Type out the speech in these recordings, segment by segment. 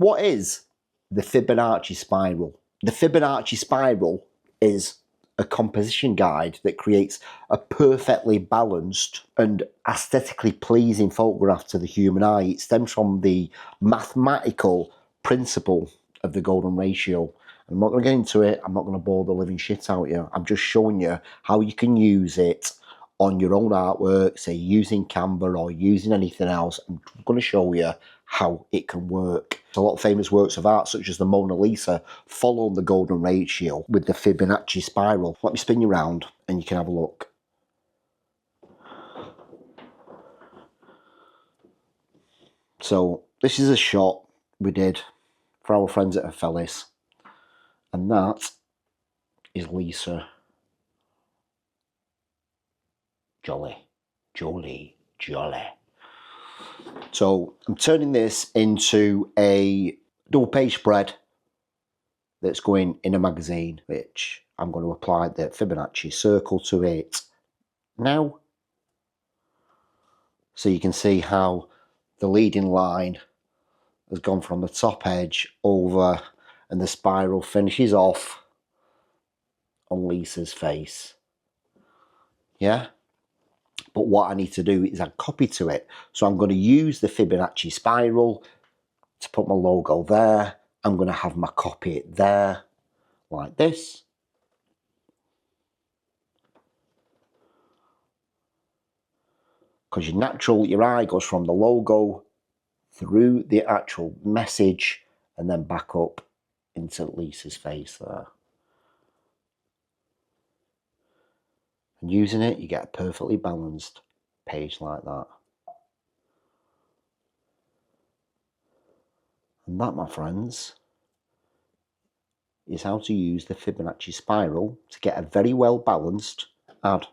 What is the Fibonacci spiral? The Fibonacci spiral is a composition guide that creates a perfectly balanced and aesthetically pleasing photograph to the human eye. It stems from the mathematical principle of the golden ratio. I'm not going to get into it. I'm not going to bore the living shit out of you. I'm just showing you how you can use it on your own artwork, say using Canva or using anything else. I'm going to show you how it can work. A lot of famous works of art, such as the Mona Lisa, follow the golden ratio with the Fibonacci spiral. Let me spin you around and you can have a look. So this is a shot we did for our friends at Aphelis, and that is Lisa. Jolly. So I'm turning this into a double page spread that's going in a magazine, which I'm going to apply the Fibonacci circle to it now. So you can see how the leading line has gone from the top edge over and the spiral finishes off on Lisa's face. Yeah? But what I need to do is add copy to it. So I'm going to use the Fibonacci spiral to put my logo there. I'm going to have my copy there, like this. Because your eye goes from the logo through the actual message and then back up into Lisa's face there. And using it, you get a perfectly balanced page like that. And that, my friends, is how to use the Fibonacci spiral to get a very well balanced ad.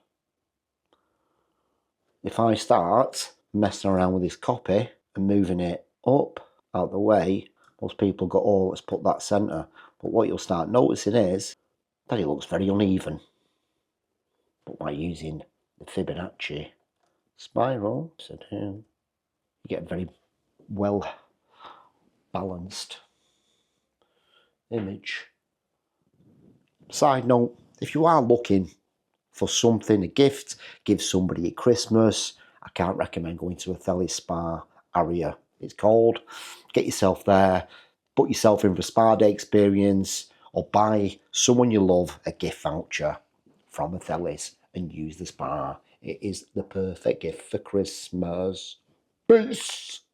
If I start messing around with this copy and moving it up out the way, most people go, oh, let's put that centre. But what you'll start noticing is that it looks very uneven. But by using the Fibonacci spiral, you get a very well balanced image. Side note, if you are looking for something, a gift, give somebody at Christmas, I can't recommend going to Aphelis Spa Area, it's called. Get yourself there, put yourself in for a spa day experience, or buy someone you love a gift voucher from Aphelis and use the spa. It is the perfect gift for Christmas. Peace!